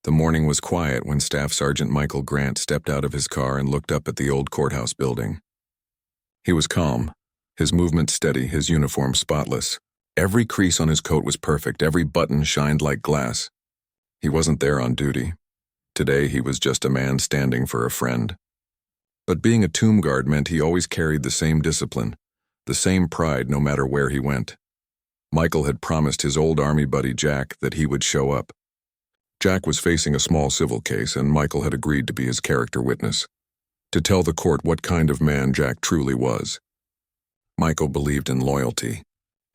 The morning was quiet when Staff Sergeant Michael Grant stepped out of his car and looked up at the old courthouse building. He was calm, his movement steady, his uniform spotless. Every crease on his coat was perfect, every button shined like glass. He wasn't there on duty. Today he was just a man standing for a friend. But being a tomb guard meant he always carried the same discipline, the same pride no matter where he went. Michael had promised his old army buddy Jack that he would show up. Jack was facing a small civil case, and Michael had agreed to be his character witness, to tell the court what kind of man Jack truly was. Michael believed in loyalty.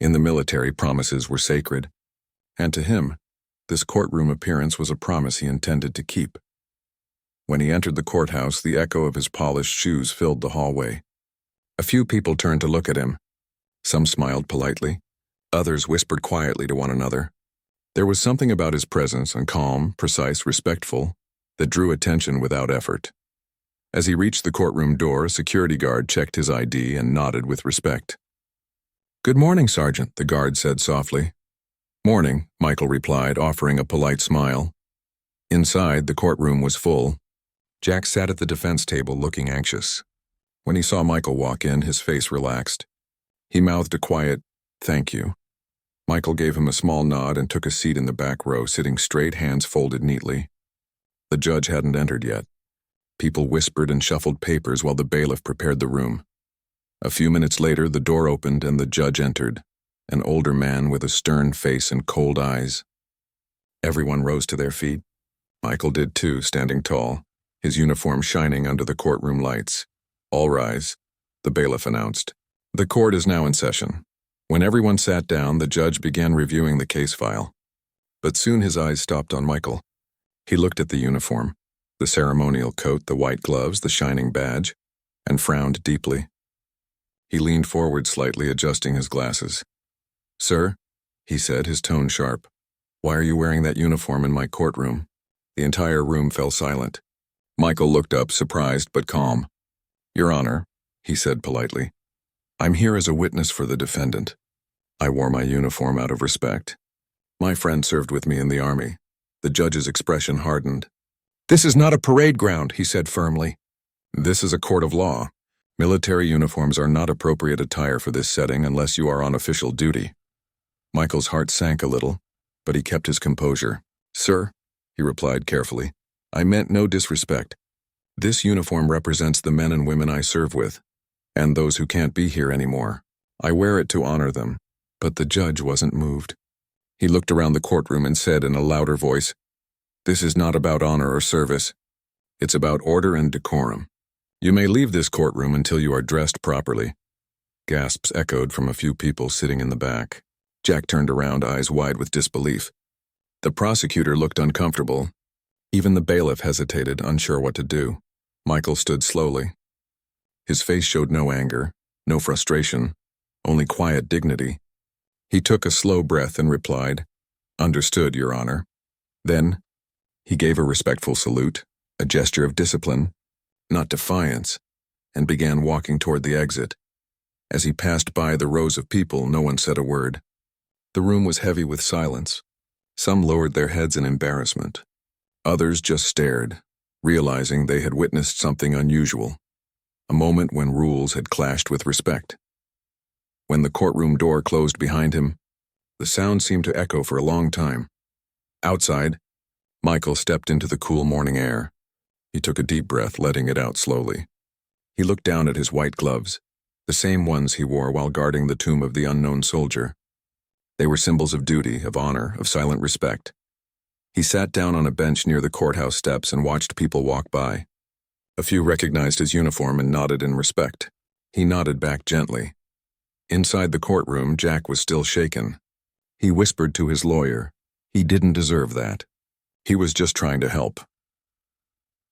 In the military, promises were sacred. And to him, this courtroom appearance was a promise he intended to keep. When he entered the courthouse, the echo of his polished shoes filled the hallway. A few people turned to look at him. Some smiled politely. Others whispered quietly to one another. There was something about his presence, and calm, precise, respectful, that drew attention without effort. As he reached the courtroom door, a security guard checked his ID and nodded with respect. "Good morning, Sergeant," the guard said softly. "Morning," Michael replied, offering a polite smile. Inside, the courtroom was full. Jack sat at the defense table looking anxious. When he saw Michael walk in, his face relaxed. He mouthed a quiet, "Thank you." Michael gave him a small nod and took a seat in the back row, sitting straight, hands folded neatly. The judge hadn't entered yet. People whispered and shuffled papers while the bailiff prepared the room. A few minutes later, the door opened and the judge entered, an older man with a stern face and cold eyes. Everyone rose to their feet. Michael did too, standing tall, his uniform shining under the courtroom lights. "All rise," the bailiff announced. "The court is now in session." When everyone sat down, the judge began reviewing the case file. But soon his eyes stopped on Michael. He looked at the uniform, the ceremonial coat, the white gloves, the shining badge, and frowned deeply. He leaned forward slightly, adjusting his glasses. "Sir," he said, his tone sharp, "why are you wearing that uniform in my courtroom?" The entire room fell silent. Michael looked up, surprised but calm. "Your Honor," he said politely, "I'm here as a witness for the defendant. I wore my uniform out of respect. My friend served with me in the army." The judge's expression hardened. "This is not a parade ground," he said firmly. "This is a court of law. Military uniforms are not appropriate attire for this setting unless you are on official duty." Michael's heart sank a little, but he kept his composure. "Sir," he replied carefully, "I meant no disrespect. This uniform represents the men and women I serve with, and those who can't be here anymore. I wear it to honor them." But the judge wasn't moved. He looked around the courtroom and said in a louder voice, "This is not about honor or service. It's about order and decorum. You may leave this courtroom until you are dressed properly." Gasps echoed from a few people sitting in the back. Jack turned around, eyes wide with disbelief. The prosecutor looked uncomfortable. Even the bailiff hesitated, unsure what to do. Michael stood slowly. His face showed no anger, no frustration, only quiet dignity. He took a slow breath and replied, "Understood, Your Honor." Then, he gave a respectful salute, a gesture of discipline, not defiance, and began walking toward the exit. As he passed by the rows of people, no one said a word. The room was heavy with silence. Some lowered their heads in embarrassment. Others just stared, realizing they had witnessed something unusual, a moment when rules had clashed with respect. When the courtroom door closed behind him, the sound seemed to echo for a long time. Outside, Michael stepped into the cool morning air. He took a deep breath, letting it out slowly. He looked down at his white gloves, the same ones he wore while guarding the tomb of the unknown soldier. They were symbols of duty, of honor, of silent respect. He sat down on a bench near the courthouse steps and watched people walk by. A few recognized his uniform and nodded in respect. He nodded back gently. Inside the courtroom, Jack was still shaken. He whispered to his lawyer. He didn't deserve that. He was just trying to help.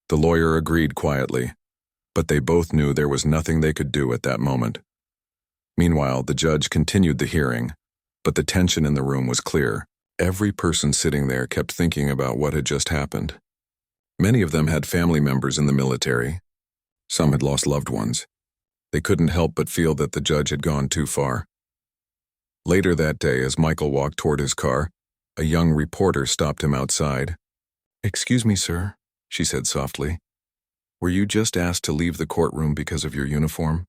The lawyer agreed quietly, but they both knew there was nothing they could do at that moment. Meanwhile, the judge continued the hearing, but the tension in the room was clear. Every person sitting there kept thinking about what had just happened. Many of them had family members in the military. Some had lost loved ones. They couldn't help but feel that the judge had gone too far. Later that day, as Michael walked toward his car, a young reporter stopped him outside. "Excuse me, sir," she said softly. "Were you just asked to leave the courtroom because of your uniform?"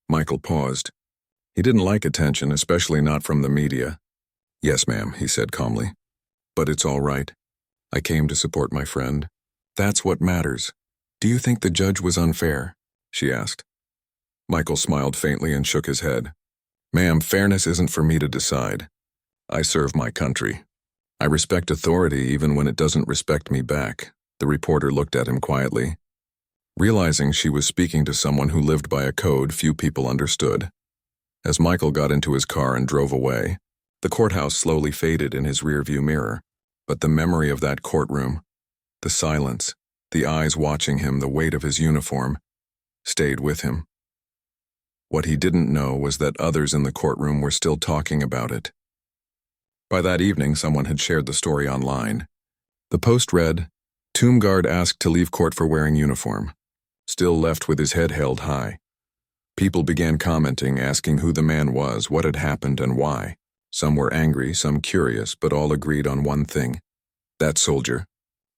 Michael paused. He didn't like attention, especially not from the media. "Yes, ma'am," he said calmly. "But it's all right. I came to support my friend. That's what matters." "Do you think the judge was unfair?" she asked. Michael smiled faintly and shook his head. "Ma'am, fairness isn't for me to decide. I serve my country. I respect authority even when it doesn't respect me back." The reporter looked at him quietly. Realizing she was speaking to someone who lived by a code few people understood. As Michael got into his car and drove away, the courthouse slowly faded in his rearview mirror, but the memory of that courtroom, the silence, the eyes watching him, the weight of his uniform, stayed with him. What he didn't know was that others in the courtroom were still talking about it. By that evening, someone had shared the story online. The post read, "Tomb guard asked to leave court for wearing uniform. Still left with his head held high." People began commenting, asking who the man was, what had happened, and why. Some were angry, some curious, but all agreed on one thing. That soldier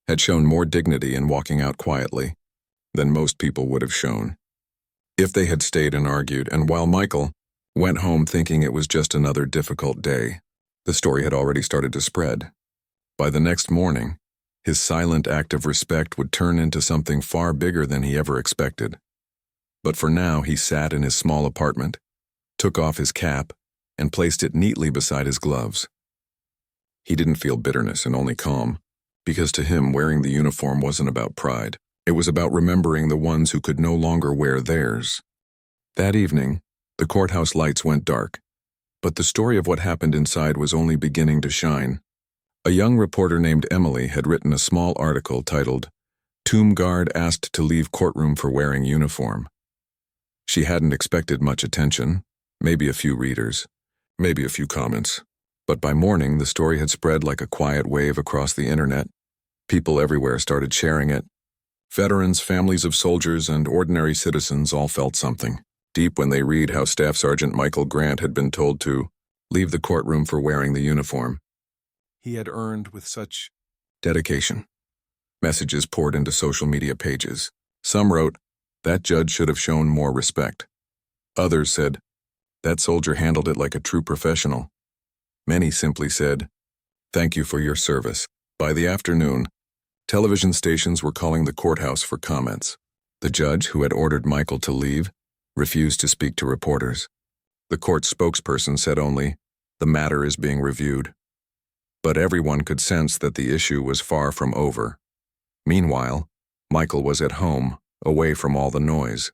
had shown more dignity in walking out quietly than most people would have shown if they had stayed and argued. And while Michael went home thinking it was just another difficult day, the story had already started to spread. By the next morning, his silent act of respect would turn into something far bigger than he ever expected. But for now, he sat in his small apartment, took off his cap, and placed it neatly beside his gloves. He didn't feel bitterness and only calm, because to him wearing the uniform wasn't about pride. It was about remembering the ones who could no longer wear theirs. That evening, the courthouse lights went dark, but the story of what happened inside was only beginning to shine. A young reporter named Emily had written a small article titled, "Tomb guard asked to leave courtroom for wearing uniform." She hadn't expected much attention, maybe a few readers, maybe a few comments. But by morning, the story had spread like a quiet wave across the internet. People everywhere started sharing it. Veterans, families of soldiers, and ordinary citizens all felt something deep when they read how Staff Sergeant Michael Grant had been told to leave the courtroom for wearing the uniform he had earned with such dedication. Messages poured into social media pages. Some wrote, "That judge should have shown more respect." Others said, "That soldier handled it like a true professional." Many simply said, "Thank you for your service." By the afternoon, television stations were calling the courthouse for comments. The judge, who had ordered Michael to leave, refused to speak to reporters. The court spokesperson said only, "The matter is being reviewed." But everyone could sense that the issue was far from over. Meanwhile, Michael was at home, away from all the noise.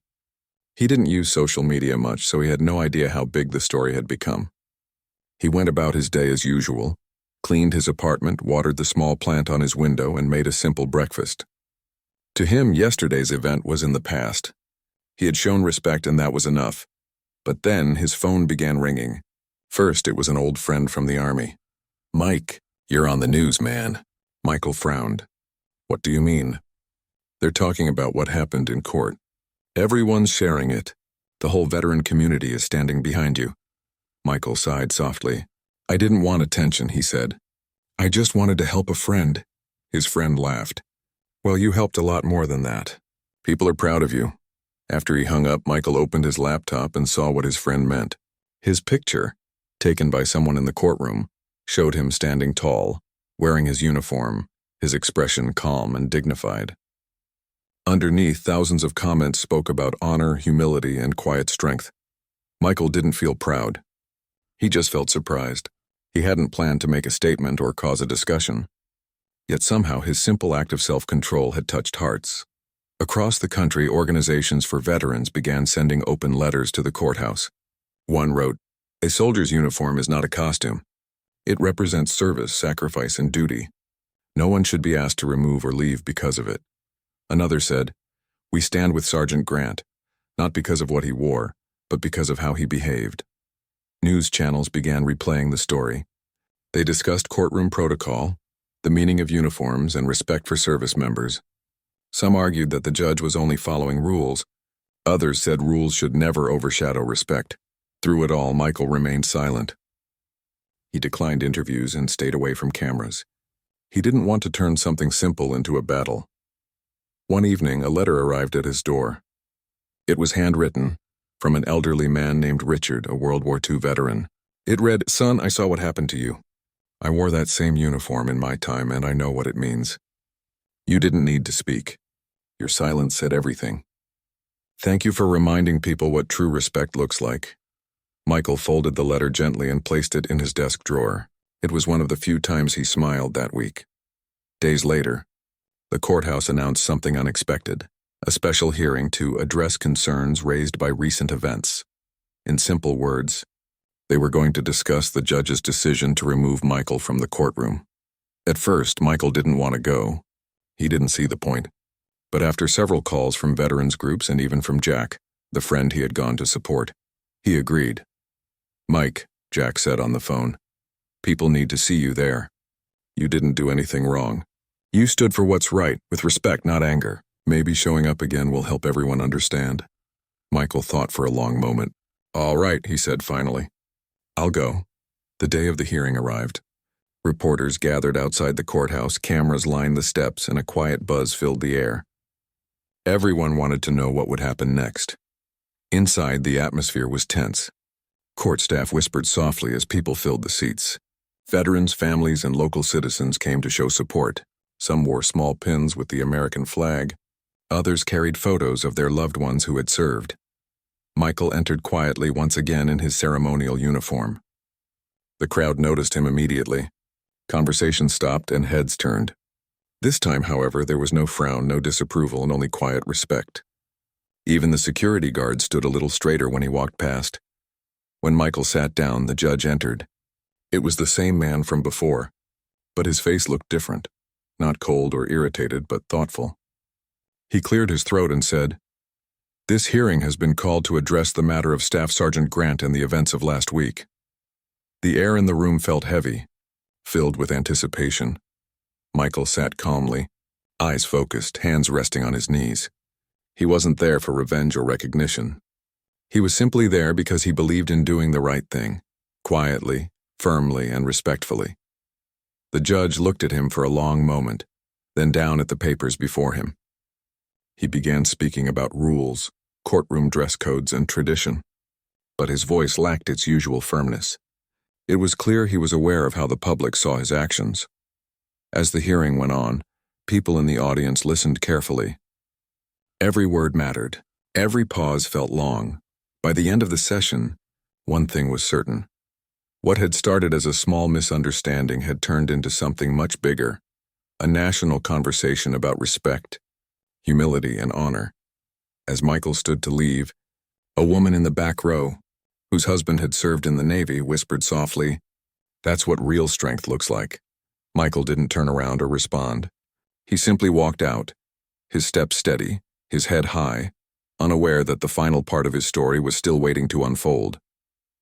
He didn't use social media much, so he had no idea how big the story had become. He went about his day as usual, cleaned his apartment, watered the small plant on his window, and made a simple breakfast. To him, yesterday's event was in the past. He had shown respect and that was enough. But then his phone began ringing. First, it was an old friend from the army. "Mike, you're on the news, man." Michael frowned. "What do you mean?" "They're talking about what happened in court. Everyone's sharing it. The whole veteran community is standing behind you." Michael sighed softly. "I didn't want attention," he said. "I just wanted to help a friend." His friend laughed. "Well, you helped a lot more than that. People are proud of you." After he hung up, Michael opened his laptop and saw what his friend meant. His picture, taken by someone in the courtroom, showed him standing tall, wearing his uniform, his expression calm and dignified. Underneath, thousands of comments spoke about honor, humility, and quiet strength. Michael didn't feel proud. He just felt surprised. He hadn't planned to make a statement or cause a discussion. Yet somehow his simple act of self-control had touched hearts. Across the country, organizations for veterans began sending open letters to the courthouse. One wrote, "A soldier's uniform is not a costume. It represents service, sacrifice, and duty. No one should be asked to remove or leave because of it." Another said, "We stand with Sergeant Grant, not because of what he wore, but because of how he behaved." News channels began replaying the story. They discussed courtroom protocol, the meaning of uniforms, and respect for service members. Some argued that the judge was only following rules. Others said rules should never overshadow respect. Through it all, Michael remained silent. He declined interviews and stayed away from cameras. He didn't want to turn something simple into a battle. One evening, a letter arrived at his door. It was handwritten, from an elderly man named Richard, a World War II veteran. It read, "Son, I saw what happened to you. I wore that same uniform in my time, and I know what it means. You didn't need to speak. Your silence said everything. Thank you for reminding people what true respect looks like." Michael folded the letter gently and placed it in his desk drawer. It was one of the few times he smiled that week. Days later, the courthouse announced something unexpected, a special hearing to address concerns raised by recent events. In simple words, they were going to discuss the judge's decision to remove Michael from the courtroom. At first, Michael didn't want to go. He didn't see the point. But after several calls from veterans groups and even from Jack, the friend he had gone to support, he agreed. "Mike," Jack said on the phone, "people need to see you there. You didn't do anything wrong. You stood for what's right, with respect, not anger. Maybe showing up again will help everyone understand." Michael thought for a long moment. "All right," he said finally. "I'll go." The day of the hearing arrived. Reporters gathered outside the courthouse, cameras lined the steps, and a quiet buzz filled the air. Everyone wanted to know what would happen next. Inside, the atmosphere was tense. Court staff whispered softly as people filled the seats. Veterans, families, and local citizens came to show support. Some wore small pins with the American flag. Others carried photos of their loved ones who had served. Michael entered quietly once again in his ceremonial uniform. The crowd noticed him immediately. Conversation stopped and heads turned. This time, however, there was no frown, no disapproval, and only quiet respect. Even the security guard stood a little straighter when he walked past. When Michael sat down, the judge entered. It was the same man from before, but his face looked different, not cold or irritated, but thoughtful. He cleared his throat and said, "This hearing has been called to address the matter of Staff Sergeant Grant and the events of last week." The air in the room felt heavy, filled with anticipation. Michael sat calmly, eyes focused, hands resting on his knees. He wasn't there for revenge or recognition. He was simply there because he believed in doing the right thing, quietly, firmly, and respectfully. The judge looked at him for a long moment, then down at the papers before him. He began speaking about rules, courtroom dress codes, and tradition. But his voice lacked its usual firmness. It was clear he was aware of how the public saw his actions. As the hearing went on, people in the audience listened carefully. Every word mattered. Every pause felt long. By the end of the session, one thing was certain. What had started as a small misunderstanding had turned into something much bigger, a national conversation about respect, humility, and honor. As Michael stood to leave, a woman in the back row, whose husband had served in the Navy, whispered softly, "That's what real strength looks like." Michael didn't turn around or respond. He simply walked out, his steps steady, his head high, unaware that the final part of his story was still waiting to unfold,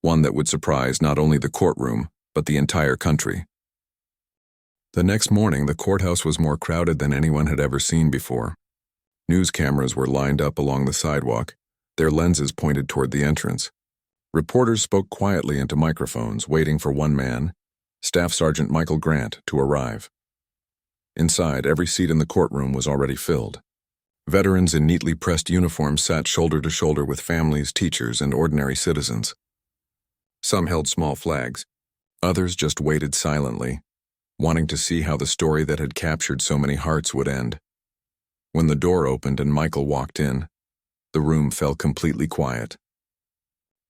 one that would surprise not only the courtroom, but the entire country. The next morning, the courthouse was more crowded than anyone had ever seen before. News cameras were lined up along the sidewalk, their lenses pointed toward the entrance. Reporters spoke quietly into microphones, waiting for one man, Staff Sergeant Michael Grant, to arrive. Inside, every seat in the courtroom was already filled. Veterans in neatly pressed uniforms sat shoulder to shoulder with families, teachers, and ordinary citizens. Some held small flags. Others just waited silently, wanting to see how the story that had captured so many hearts would end. When the door opened and Michael walked in, the room fell completely quiet.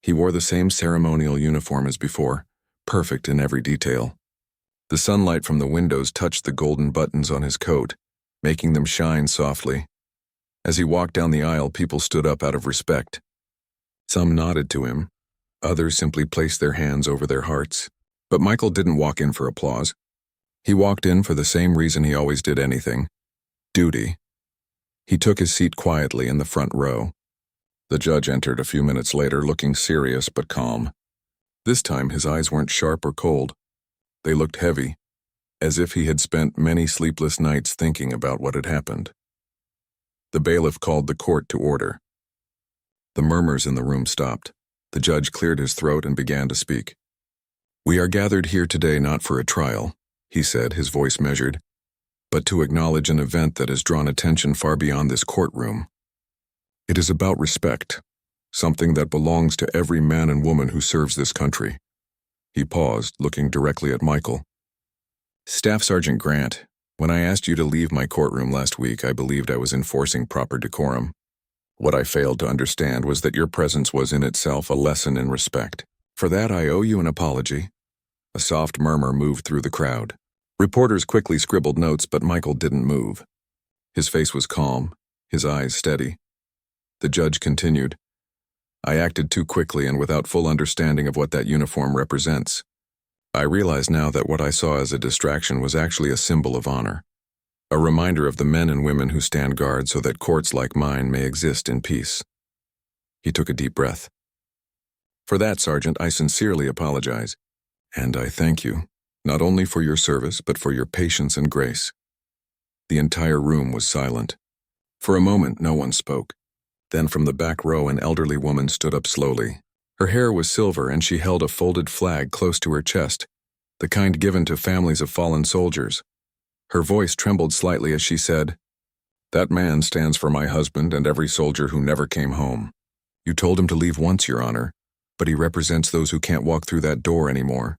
He wore the same ceremonial uniform as before, perfect in every detail. The sunlight from the windows touched the golden buttons on his coat, making them shine softly. As he walked down the aisle, people stood up out of respect. Some nodded to him. Others simply placed their hands over their hearts. But Michael didn't walk in for applause. He walked in for the same reason he always did anything: duty. He took his seat quietly in the front row. The judge entered a few minutes later, looking serious but calm. This time his eyes weren't sharp or cold. They looked heavy, as if he had spent many sleepless nights thinking about what had happened. The bailiff called the court to order. The murmurs in the room stopped. The judge cleared his throat and began to speak. "We are gathered here today not for a trial," he said, his voice measured, but to acknowledge an event that has drawn attention far beyond this courtroom. It is about respect, something that belongs to every man and woman who serves this country. He paused, looking directly at Michael. Staff Sergeant Grant, when I asked you to leave my courtroom last week, I believed I was enforcing proper decorum. What I failed to understand was that your presence was in itself a lesson in respect. For that, I owe you an apology. A soft murmur moved through the crowd. Reporters quickly scribbled notes, but Michael didn't move. His face was calm, his eyes steady. The judge continued. I acted too quickly and without full understanding of what that uniform represents. I realize now that what I saw as a distraction was actually a symbol of honor. A reminder of the men and women who stand guard so that courts like mine may exist in peace. He took a deep breath. For that, Sergeant, I sincerely apologize. And I thank you, not only for your service, but for your patience and grace. The entire room was silent. For a moment, no one spoke. Then from the back row, an elderly woman stood up slowly. Her hair was silver, and she held a folded flag close to her chest, the kind given to families of fallen soldiers. Her voice trembled slightly as she said, That man stands for my husband and every soldier who never came home. You told him to leave once, Your Honor, but he represents those who can't walk through that door anymore.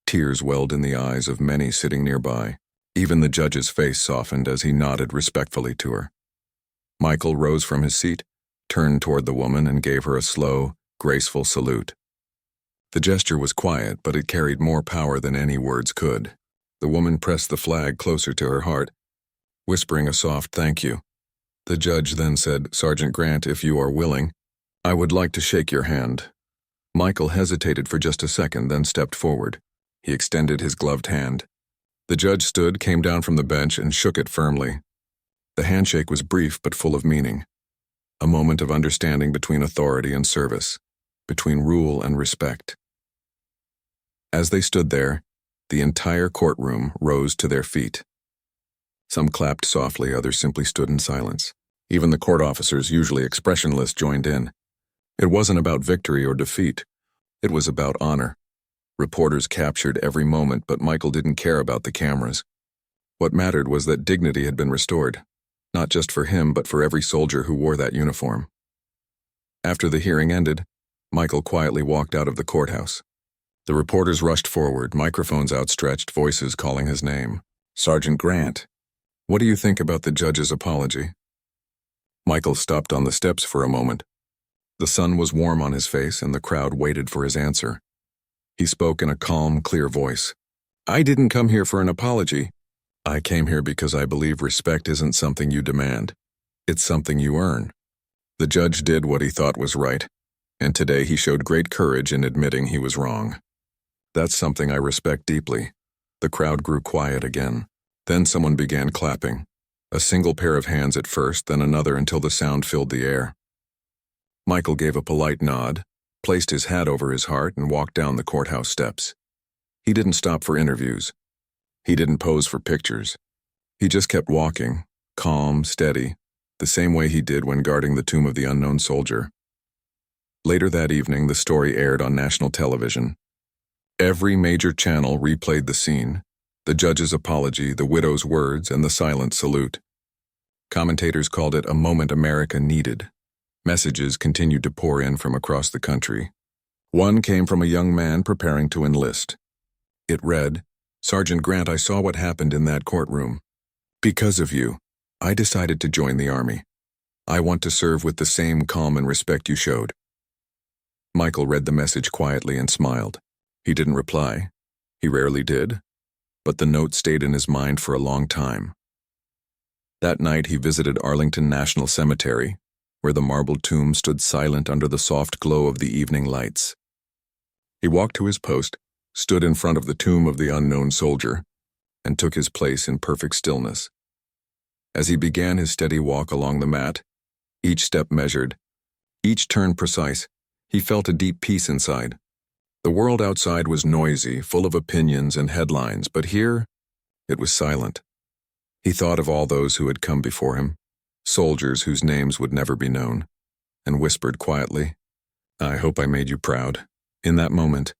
Tears welled in the eyes of many sitting nearby. Even the judge's face softened as he nodded respectfully to her. Michael rose from his seat, turned toward the woman, and gave her a slow, graceful salute. The gesture was quiet, but it carried more power than any words could. The woman pressed the flag closer to her heart, whispering a soft thank you. The judge then said, Sergeant Grant, if you are willing, I would like to shake your hand. Michael hesitated for just a second, then stepped forward. He extended his gloved hand. The judge stood, came down from the bench, and shook it firmly. The handshake was brief but full of meaning. A moment of understanding between authority and service, between rule and respect. As they stood there, the entire courtroom rose to their feet. Some clapped softly, others simply stood in silence. Even the court officers, usually expressionless, joined in. It wasn't about victory or defeat. It was about honor. Reporters captured every moment, but Michael didn't care about the cameras. What mattered was that dignity had been restored, not just for him, but for every soldier who wore that uniform. After the hearing ended, Michael quietly walked out of the courthouse. The reporters rushed forward, microphones outstretched, voices calling his name. Sergeant Grant, what do you think about the judge's apology? Michael stopped on the steps for a moment. The sun was warm on his face, and the crowd waited for his answer. He spoke in a calm, clear voice. I didn't come here for an apology. I came here because I believe respect isn't something you demand. It's something you earn. The judge did what he thought was right, and today he showed great courage in admitting he was wrong. That's something I respect deeply. The crowd grew quiet again. Then someone began clapping. A single pair of hands at first, then another until the sound filled the air. Michael gave a polite nod, placed his hat over his heart, and walked down the courthouse steps. He didn't stop for interviews. He didn't pose for pictures. He just kept walking, calm, steady, the same way he did when guarding the tomb of the unknown soldier. Later that evening, the story aired on national television. Every major channel replayed the scene, the judge's apology, the widow's words, and the silent salute. Commentators called it a moment America needed. Messages continued to pour in from across the country. One came from a young man preparing to enlist. It read, Sergeant Grant, I saw what happened in that courtroom. Because of you, I decided to join the Army. I want to serve with the same calm and respect you showed. Michael read the message quietly and smiled. He didn't reply. He rarely did, but the note stayed in his mind for a long time. That night he visited Arlington National Cemetery, where the marble tomb stood silent under the soft glow of the evening lights. He walked to his post, stood in front of the tomb of the unknown soldier, and took his place in perfect stillness. As he began his steady walk along the mat, each step measured, each turn precise, he felt a deep peace inside. The world outside was noisy, full of opinions and headlines, but here, it was silent. He thought of all those who had come before him, soldiers whose names would never be known, and whispered quietly, I hope I made you proud. In that moment,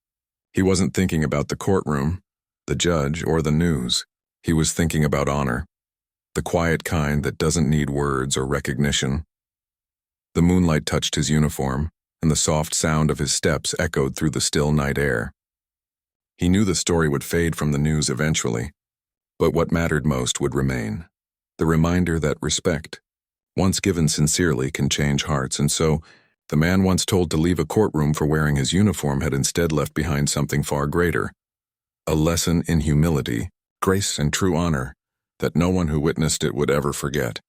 he wasn't thinking about the courtroom, the judge, or the news. He was thinking about honor, the quiet kind that doesn't need words or recognition. The moonlight touched his uniform, and the soft sound of his steps echoed through the still night air. He knew the story would fade from the news eventually, but what mattered most would remain. The reminder that respect, once given sincerely, can change hearts, and so, the man once told to leave a courtroom for wearing his uniform had instead left behind something far greater. A lesson in humility, grace, and true honor that no one who witnessed it would ever forget.